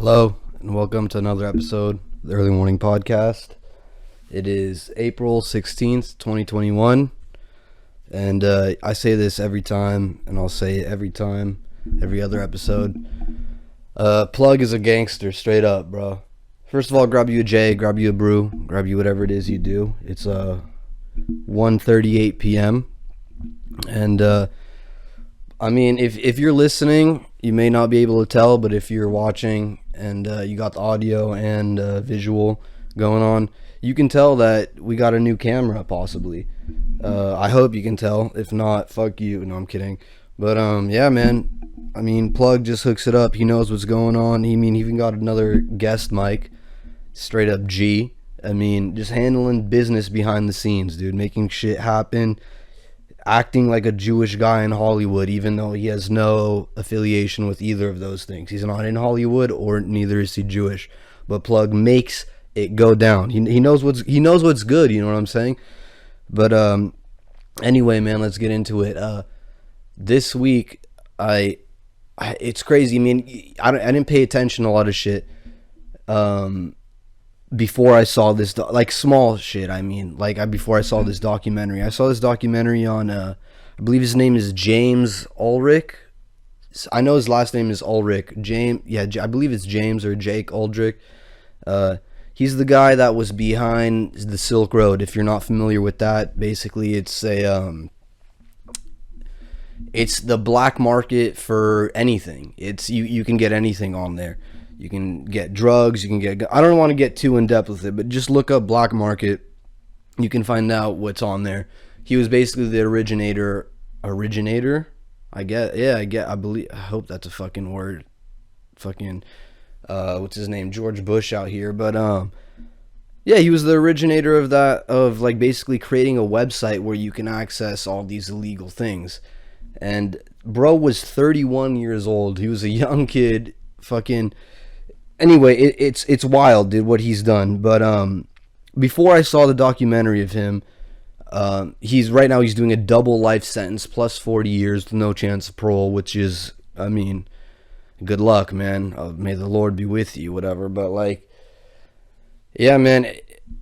Hello, and welcome to another episode of the Early Morning Podcast. It is April 16th, 2021, and I say this every time, and I'll say it every time, every other episode. Plug is a gangster, straight up, bro. First of all, grab you a J, grab you a brew, grab you whatever it is you do. It's 1:38 p.m., and I mean, if you're listening, you may not be able to tell, but if you're watching and you got the audio and visual going on, you can tell that we got a new camera, possibly. I hope you can tell. If not, fuck you. No, I'm kidding. But yeah, man. I mean, Plug just hooks it up. He knows what's going on. He even got another guest mic, straight up G. I mean, just handling business behind the scenes, dude, making shit happen. Acting like a Jewish guy in Hollywood, even though he has no affiliation with either of those things. He's not in Hollywood, or neither is he Jewish. But Plug makes it go down. He knows what's good. You know what I'm saying? But anyway, man, let's get into it. This week, it's crazy. I mean, I didn't pay attention to a lot of shit. Before I saw this, like small shit, I mean, before I saw this documentary. I saw this documentary on, I believe his name is James Ulbricht. I know his last name is Ulbricht. I believe it's James or Jake Ulbricht. He's the guy that was behind the Silk Road. If you're not familiar with that, basically it's it's the black market for anything. It's you can get anything on there. You can get drugs, you can get... I don't want to get too in-depth with it, but just look up black market. You can find out what's on there. He was basically the originator? I hope that's a fucking word. Fucking, what's his name? George Bush out here. But, yeah, he was the originator of that, of, like, basically creating a website where you can access all these illegal things. And bro was 31 years old. He was a young kid, fucking... Anyway, it's wild, dude, what he's done. But before I saw the documentary of him, he's doing a double life sentence plus 40 years with no chance of parole, which is, I mean, good luck, man. May the Lord be with you, whatever. But like, yeah, man,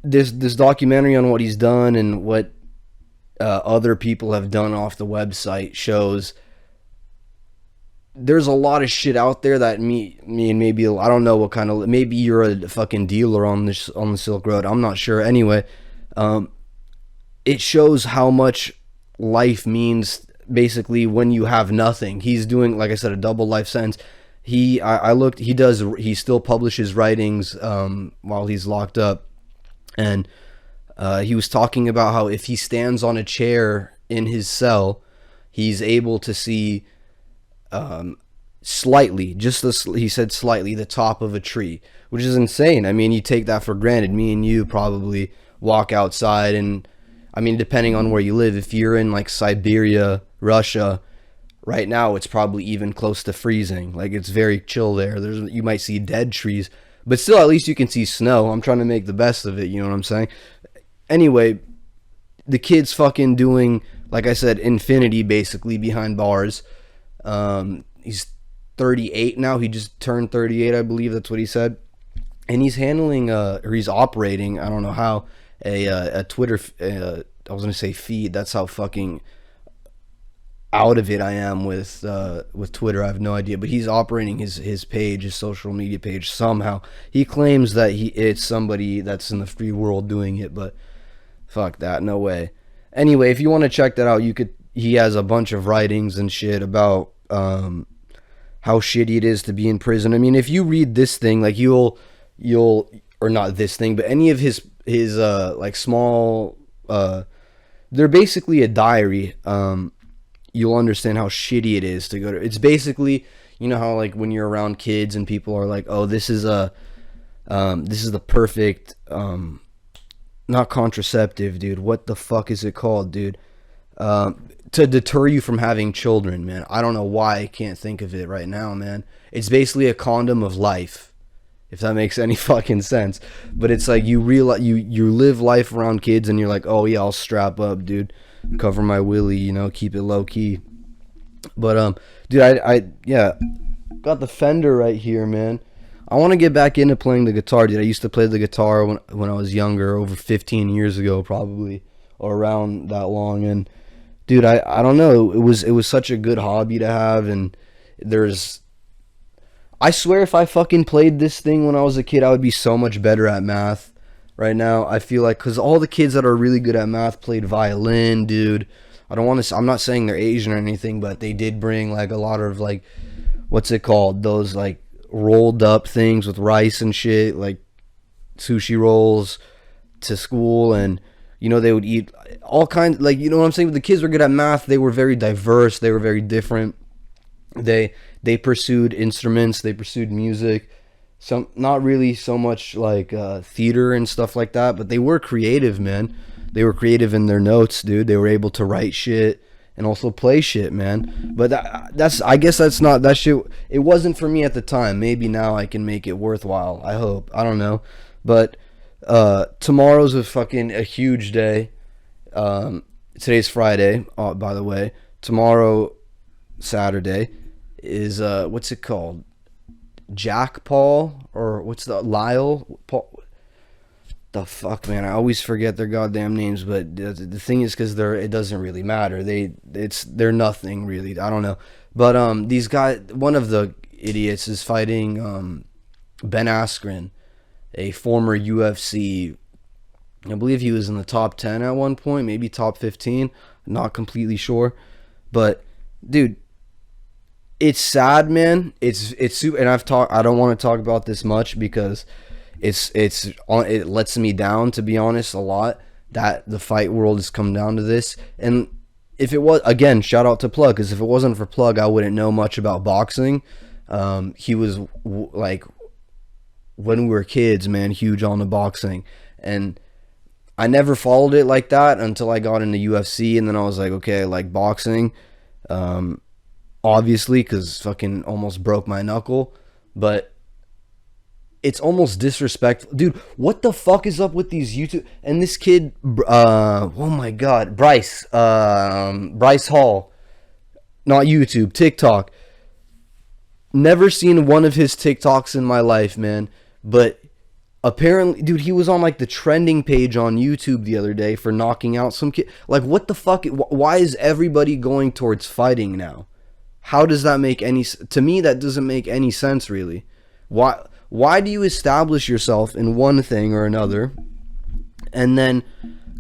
this documentary on what he's done and what other people have done off the website shows. There's a lot of shit out there that maybe I don't know what kind of, maybe you're a fucking dealer on the Silk Road. I'm not sure. Anyway, it shows how much life means basically when you have nothing. He's doing, like I said, a double life sentence. He still publishes writings while he's locked up, and he was talking about how if he stands on a chair in his cell, he's able to see slightly, he said slightly, the top of a tree, which is insane. I mean, you take that for granted. Me and you probably walk outside, and I mean, depending on where you live, if you're in like Siberia, Russia, right now it's probably even close to freezing. Like, it's very chill there. You might see dead trees, but still, at least you can see snow. I'm trying to make the best of it, you know what I'm saying? Anyway, the kid's fucking doing, like I said, infinity basically behind bars. He's 38 now. He just turned 38, I believe. That's what he said. And he's handling, or he's operating, I don't know how, a Twitter, I was going to say feed. That's how fucking out of it I am with Twitter. I have no idea. But he's operating his page, his social media page somehow. He claims that it's somebody that's in the free world doing it, but fuck that. No way. Anyway, if you want to check that out, he has a bunch of writings and shit about how shitty it is to be in prison. I mean, if you read this thing, like you'll or not this thing, but any of his like small, they're basically a diary. You'll understand how shitty it is to go to. It's basically, you know how like when you're around kids and people are like, oh, this is the perfect, not contraceptive, dude. What the fuck is it called, dude? To deter you from having children, man. I don't know why I can't think of it right now, man. It's basically a condom of life, if that makes any fucking sense. But it's like you realize you live life around kids and you're like, oh yeah, I'll strap up, dude, cover my willy, you know, keep it low key. But dude, I got the fender right here, man. I want to get back into playing the guitar, dude. I used to play the guitar when I was younger, over 15 years ago, probably, or around that long. And dude, I don't know. It was such a good hobby to have, and there's I swear if I fucking played this thing when I was a kid, I would be so much better at math right now. I feel like cuz all the kids that are really good at math played violin, dude. I don't want to I'm not saying they're Asian or anything, but they did bring like a lot of like what's it called? Those like rolled up things with rice and shit, like sushi rolls to school. And they would eat all kinds, like, you know what I'm saying. The kids were good at math. They were very diverse, they were very different. They pursued instruments, they pursued music, some not really so much like theater and stuff like that, but they were creative, man. They were creative in their notes, dude. They were able to write shit and also play shit, man. But that's I guess that's not that shit. It wasn't for me at the time. Maybe now I can make it worthwhile. I hope. I don't know. But tomorrow's a huge day. Today's Friday, by the way. Tomorrow, Saturday, is what's it called? Jack Paul, or what's the Lyle Paul? The fuck, man, I always forget their goddamn names. But the thing is, because it doesn't really matter. They're nothing really. I don't know. But these guys, one of the idiots is fighting Ben Askren, a former UFC. I believe he was in the top 10 at one point, maybe top 15. Not completely sure, but dude, it's sad, man. It's super. And I don't want to talk about this much because it lets me down, to be honest, a lot that the fight world has come down to this. And if it was, again, shout out to Plug, because if it wasn't for Plug, I wouldn't know much about boxing. He was like, when we were kids, man, huge on the boxing, and I never followed it like that until I got into UFC, and then I was like, okay, I like boxing, obviously, because fucking almost broke my knuckle. But it's almost disrespectful, dude. What the fuck is up with these YouTube and this kid? Oh my god, Bryce Hall, not YouTube, TikTok. Never seen one of his TikToks in my life, man. But apparently, dude, he was on like the trending page on YouTube the other day for knocking out some kid. Like, what the fuck? Why is everybody going towards fighting now? How does that make any? To me, that doesn't make any sense, really. Why do you establish yourself in one thing or another, and then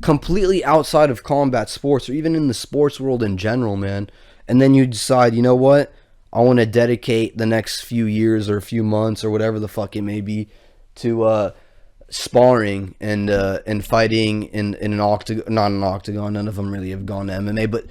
completely outside of combat sports, or even in the sports world in general, man, and then you decide, you know what? I want to dedicate the next few years or a few months or whatever the fuck it may be to sparring and fighting in an octagon. Not an octagon. None of them really have gone to MMA. But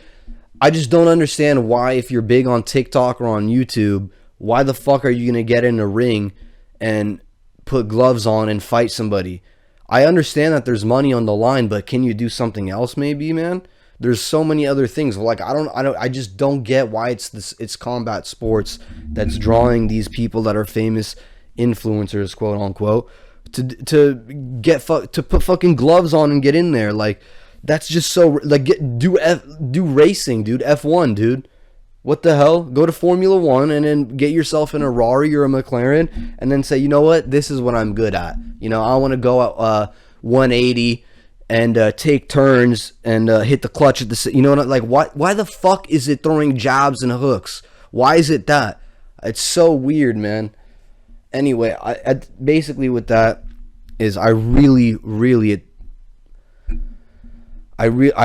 I just don't understand why, if you're big on TikTok or on YouTube, why the fuck are you going to get in a ring and put gloves on and fight somebody? I understand that there's money on the line, but can you do something else maybe, man? There's so many other things. Like, I just don't get why it's combat sports that's drawing these people that are famous influencers, quote unquote, to put fucking gloves on and get in there. Like, that's just so, like, do racing, dude. F1, dude. What the hell? Go to Formula 1 and then get yourself in a Rari or a McLaren and then say, you know what? This is what I'm good at. I want to go at 180 and take turns and hit the clutch at the, like, why the fuck is it throwing jabs and hooks? Why is it that? It's so weird, man. Anyway, I basically with that is I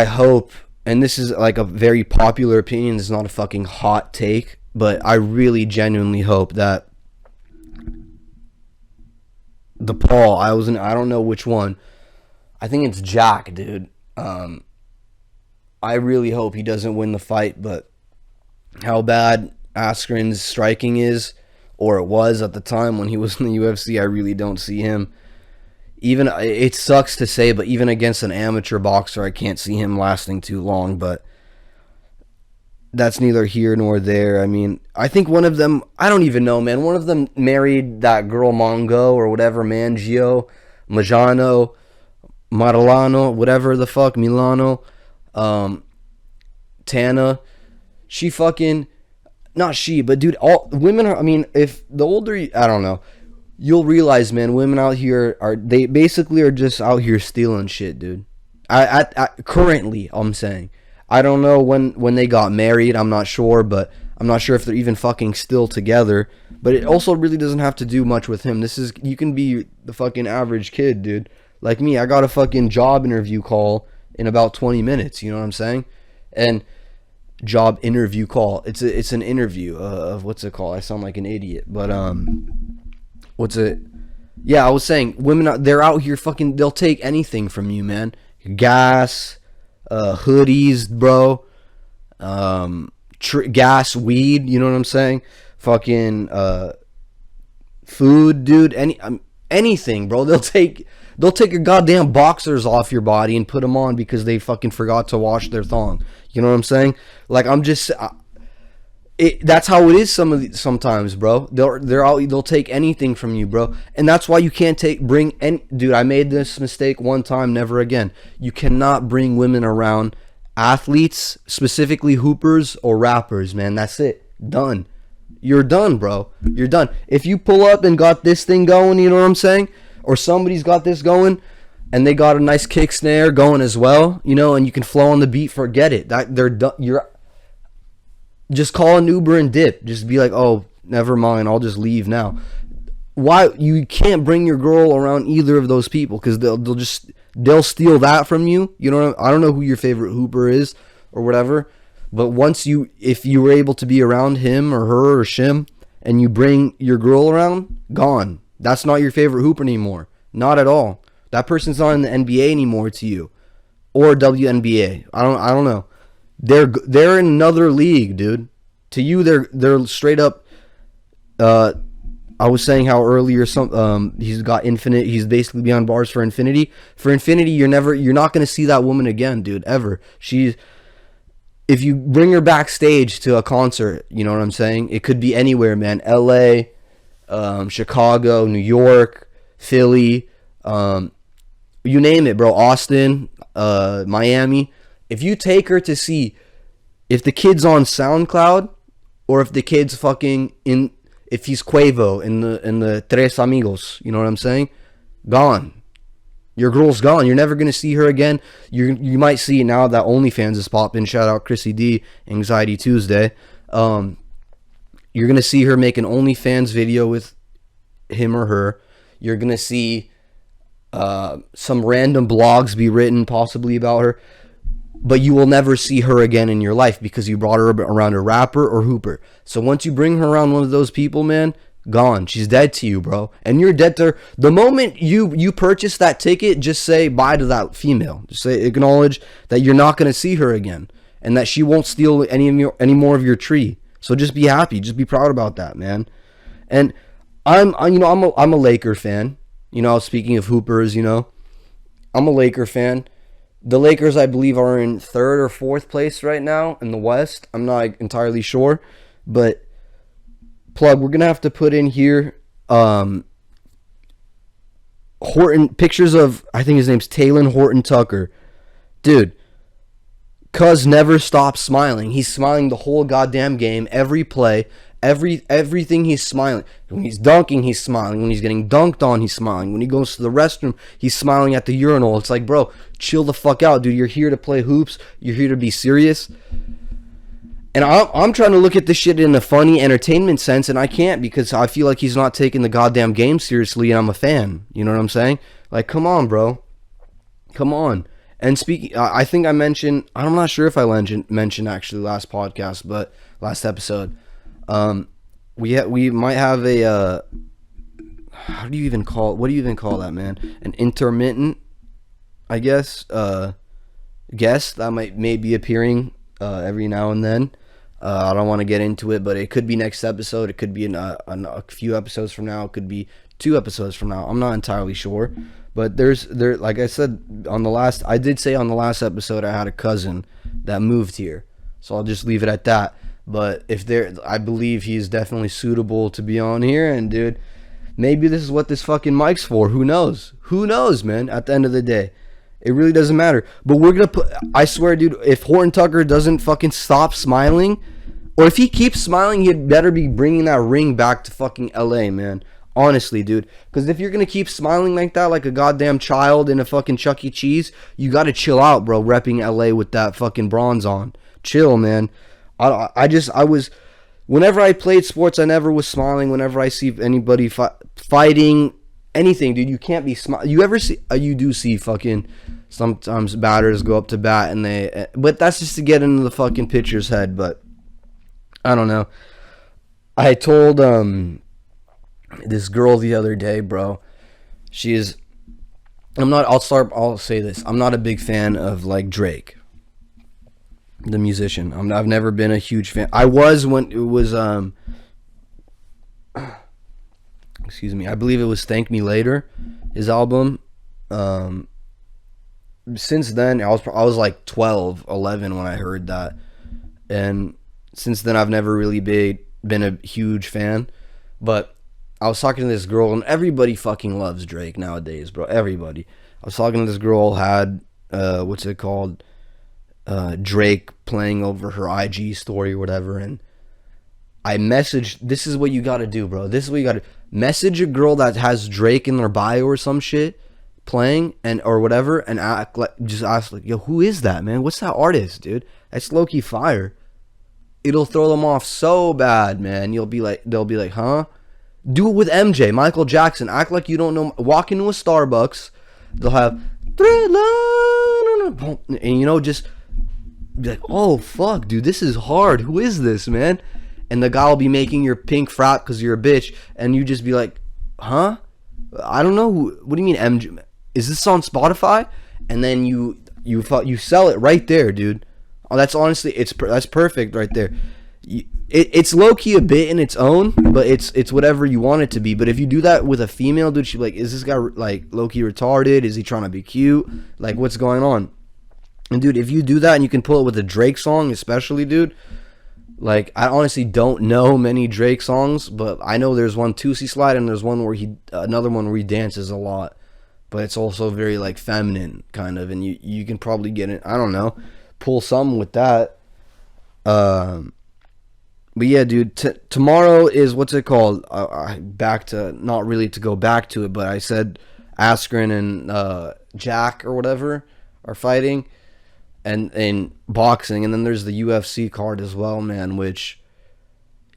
hope, and this is like a very popular opinion, it's not a fucking hot take, but I really genuinely hope that the Paul, I don't know which one. I think it's Jack, dude. I really hope he doesn't win the fight, but how bad Askren's striking is, or it was at the time when he was in the UFC, I really don't see him. Even, it sucks to say, but even against an amateur boxer, I can't see him lasting too long, but that's neither here nor there. I mean, I think one of them, I don't even know, man. One of them married that girl Mongo or whatever, Majano, Marlano, whatever the fuck, Milano, Tana. She fucking, not she, but dude, all women are, I mean, if the older, I don't know. you'll realize, man, women out here they basically are just out here stealing shit, dude. Currently, I'm saying. I don't know when they got married. I'm not sure, but I'm not sure if they're even fucking still together. But it also really doesn't have to do much with him. You can be the fucking average kid, dude. Like me, I got a fucking job interview call in about 20 minutes. You know what I'm saying? And job interview call. It's an interview of what's it called? I sound like an idiot, but what's it? Yeah, I was saying women. They're out here fucking. They'll take anything from you, man. Gas, hoodies, bro. Gas, weed. You know what I'm saying? Fucking food, dude. Anything, bro. They'll take your goddamn boxers off your body and put them on because they fucking forgot to wash their thong. You know what I'm saying? Like, that's how it is sometimes, bro. They'll take anything from you, bro. And that's why you can't dude, I made this mistake one time, never again. You cannot bring women around athletes, specifically hoopers or rappers, man. That's it. Done. You're done, bro. You're done. If you pull up and got this thing going, you know what I'm saying? Or somebody's got this going and they got a nice kick snare going as well, you know, and you can flow on the beat, forget it. They're done. Just call an Uber and dip. Just be like, oh, never mind, I'll just leave now. Why? You can't bring your girl around either of those people because they'll steal that from you. You know, I don't know who your favorite hooper is or whatever, but if you were able to be around him or her or shim and you bring your girl around, gone. That's not your favorite hooper anymore. Not at all. That person's not in the NBA anymore to you, or WNBA. I don't know. They're in another league, dude. To you, they're straight up. I was saying how earlier he's got infinite. He's basically beyond bars for infinity. For infinity, you're not gonna see that woman again, dude. Ever. If you bring her backstage to a concert, you know what I'm saying? It could be anywhere, man. L.A., Chicago, New York, Philly, you name it, bro. Austin, Miami. If you take her to see if the kid's on SoundCloud or if the kid's if he's Quavo in the Tres Amigos, you know what I'm saying? Gone. Your girl's gone. You're never gonna see her again. You might see now that OnlyFans is popping. Shout out Chrissy D, Anxiety Tuesday. You're gonna see her make an OnlyFans video with him or her. You're gonna see some random blogs be written possibly about her, but you will never see her again in your life because you brought her around a rapper or hooper. So once you bring her around one of those people, man, gone. She's dead to you, bro. And you're dead to her. The moment you purchase that ticket, just say bye to that female. Just acknowledge that you're not gonna see her again and that she won't steal any more of your tree. So just be happy. Just be proud about that, man. And I'm a Laker fan. You know, speaking of hoopers, you know, I'm a Laker fan. The Lakers, I believe, are in 3rd or 4th place right now in the West. I'm not entirely sure, but plug, we're gonna have to put in here pictures of, I think his name's Talen Horton-Tucker. Dude, cuz never stops smiling. He's smiling the whole goddamn game, every play, everything he's smiling. When he's dunking, he's smiling. When he's getting dunked on, he's smiling. When he goes to the restroom, he's smiling at the urinal. It's like, bro, chill the fuck out, dude. You're here to play hoops. You're here to be serious. And I'm trying to look at this shit in a funny entertainment sense, and I can't because I feel like he's not taking the goddamn game seriously, and I'm a fan. You know what I'm saying? Like, come on, bro. Come on. And speaking, I think I mentioned, I'm not sure if I mentioned actually last podcast, but last episode, we might have a, what do you even call that, man? An intermittent, I guess, guest that may be appearing every now and then. I don't want to get into it, but it could be next episode. It could be in a few episodes from now. It could be 2 episodes from now. I'm not entirely sure. But like I said I did say on the last episode, I had a cousin that moved here. So I'll just leave it at that. But I believe he's definitely suitable to be on here. And dude, maybe this is what this fucking mic's for. Who knows? Who knows, man? At the end of the day, it really doesn't matter. But we're gonna I swear, dude, if Horton-Tucker doesn't fucking stop smiling, or if he keeps smiling, he'd better be bringing that ring back to fucking LA, man. Honestly, dude. Because if you're going to keep smiling like that, like a goddamn child in a fucking Chuck E. Cheese, you got to chill out, bro, repping LA with that fucking bronze on. Chill, man. I was, whenever I played sports, I never was smiling. Whenever I see anybody fighting, anything, dude, you can't be smiling. You ever see, you do see fucking, sometimes batters go up to bat and but that's just to get into the fucking pitcher's head, but I don't know. I told, this girl the other day, bro. I'll say this. I'm not a big fan of like Drake, the musician. I've never been a huge fan. I was when it was excuse me. I believe it was Thank Me Later, his album. Since then, I was like 12, 11 when I heard that. And since then I've never really been a huge fan, but I was talking to this girl, and everybody fucking loves Drake nowadays, bro. Everybody. I was talking to this girl, had, what's it called? Drake playing over her IG story or whatever, and I messaged, this is what you gotta do, bro. This is what you gotta message a girl that has Drake in their bio or some shit playing, and or whatever, and just ask, like, yo, who is that, man? What's that artist, dude? That's low-key fire. It'll throw them off so bad, man. They'll be like, huh? Do it with MJ, Michael Jackson. Act like you don't know. Walk into a Starbucks. They'll have Thriller, and just be like, oh fuck, dude, this is hard. Who is this, man? And the guy will be making your pink frat because you're a bitch, and you just be like, huh? I don't know. What do you mean MJ? Is this on Spotify? And then you sell it right there, dude. Oh, that's honestly, that's perfect right there. It's low-key a bit in its own, but it's whatever you want it to be. But if you do that with a female, dude, she'd be like, is this guy like low-key retarded? Is he trying to be cute? Like, what's going on? And dude, if you do that and you can pull it with a Drake song especially, dude, like, I honestly don't know many Drake songs, but I know there's one, Tootsie Slide, and there's one another one where he dances a lot, but it's also very like feminine kind of, and you can probably get it, I don't know, pull something with that. But yeah, dude, tomorrow is, what's it called? Back to, not really to go back to it, but I said Askren and Jack or whatever are fighting, and boxing, and then there's the UFC card as well, man, which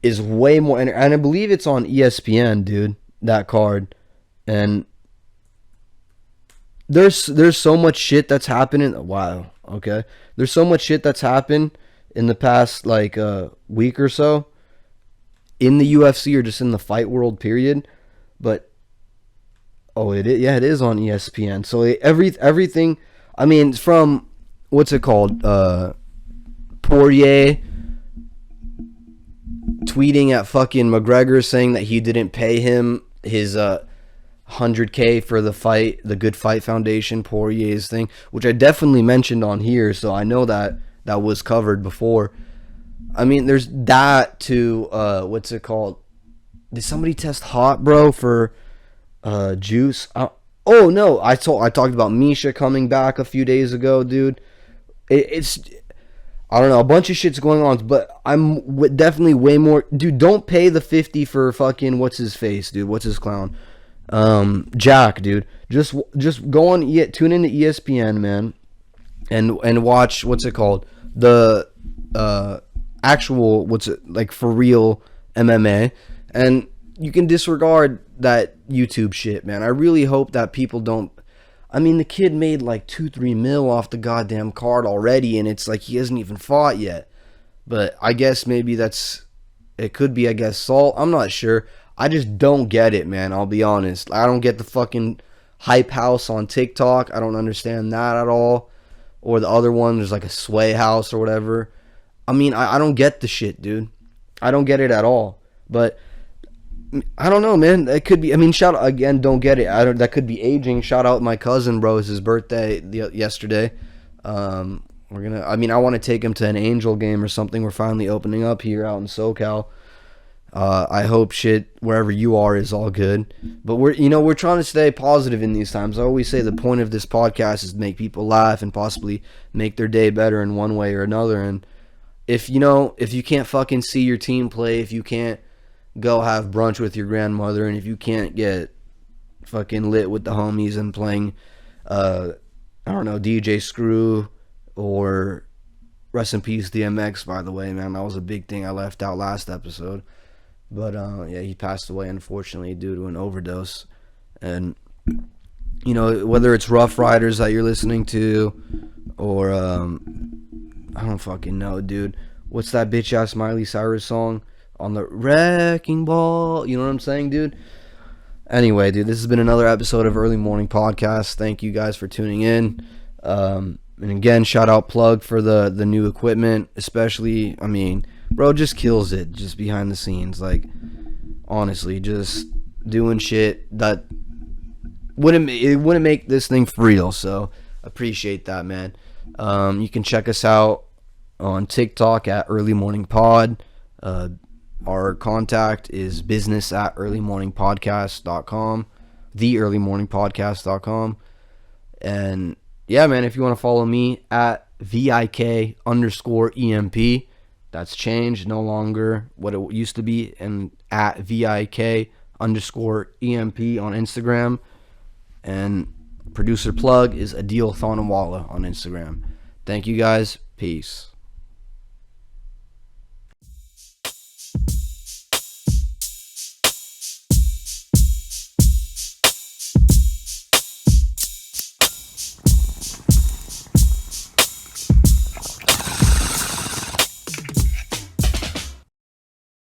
is way more, and I believe it's on ESPN, dude, that card, and there's so much shit that's happening. Wow, okay, there's so much shit that's happened in the past like week or so in the UFC or just in the fight world period, but it is on ESPN. So everything, I mean, it's from, what's it called, Poirier tweeting at fucking McGregor saying that he didn't pay him his 100K for the fight, the Good Fight Foundation, Poirier's thing, which I definitely mentioned on here, so I know that was covered before. I mean, there's that to, what's it called? Did somebody test hot, bro, for Juice? Oh, no, I talked about Misha coming back a few days ago, dude. It's, I don't know, a bunch of shit's going on, but I'm definitely way more, dude, don't pay the 50 for fucking, what's his face, dude, what's his clown? Jack, dude. Just go on, tune into ESPN, man, and watch, what's it called, the actual, what's it, like, for real MMA, and you can disregard that YouTube shit, man. I really hope that people don't, I mean, the kid made like 2-3 mil off the goddamn card already, and it's like he hasn't even fought yet, but I guess maybe it could be, I guess, salt, I'm not sure. I just don't get it, man, I'll be honest. I don't get the fucking hype house on TikTok. I don't understand that at all. Or the other one, there's like a Sway House or whatever. I mean, I don't get the shit, dude. I don't get it at all. But I don't know, man. It could be, I mean, shout out again, don't get it. That could be aging. Shout out my cousin, bro. It's his birthday yesterday. I want to take him to an Angel game or something. We're finally opening up here out in SoCal. I hope shit wherever you are is all good, but we're trying to stay positive in these times. I always say the point of this podcast is to make people laugh and possibly make their day better in one way or another. And if you can't fucking see your team play, if you can't go have brunch with your grandmother, and if you can't get fucking lit with the homies and playing, I don't know, DJ Screw or rest in peace DMX, by the way, man. That was a big thing I left out last episode. But yeah, he passed away unfortunately due to an overdose. And you know, whether it's Rough Riders that you're listening to, or I don't fucking know, dude. What's that bitch ass Miley Cyrus song on the Wrecking Ball? You know what I'm saying, dude? Anyway, dude, this has been another episode of Early Morning Podcast. Thank you guys for tuning in. And again, shout out Plug for the new equipment, especially, I mean, bro just kills it just behind the scenes. Like, honestly, just doing shit that wouldn't make this thing for real. So appreciate that, man. You can check us out on TikTok at Early Morning Pod. Our contact is business@earlymorningpodcast.com, theearlymorningpodcast.com. And yeah, man, if you want to follow me at VIK_EMP, that's changed, no longer what it used to be, and at VIK_EMP on Instagram. And producer Plug is Adil Thanawala on Instagram. Thank you guys. Peace.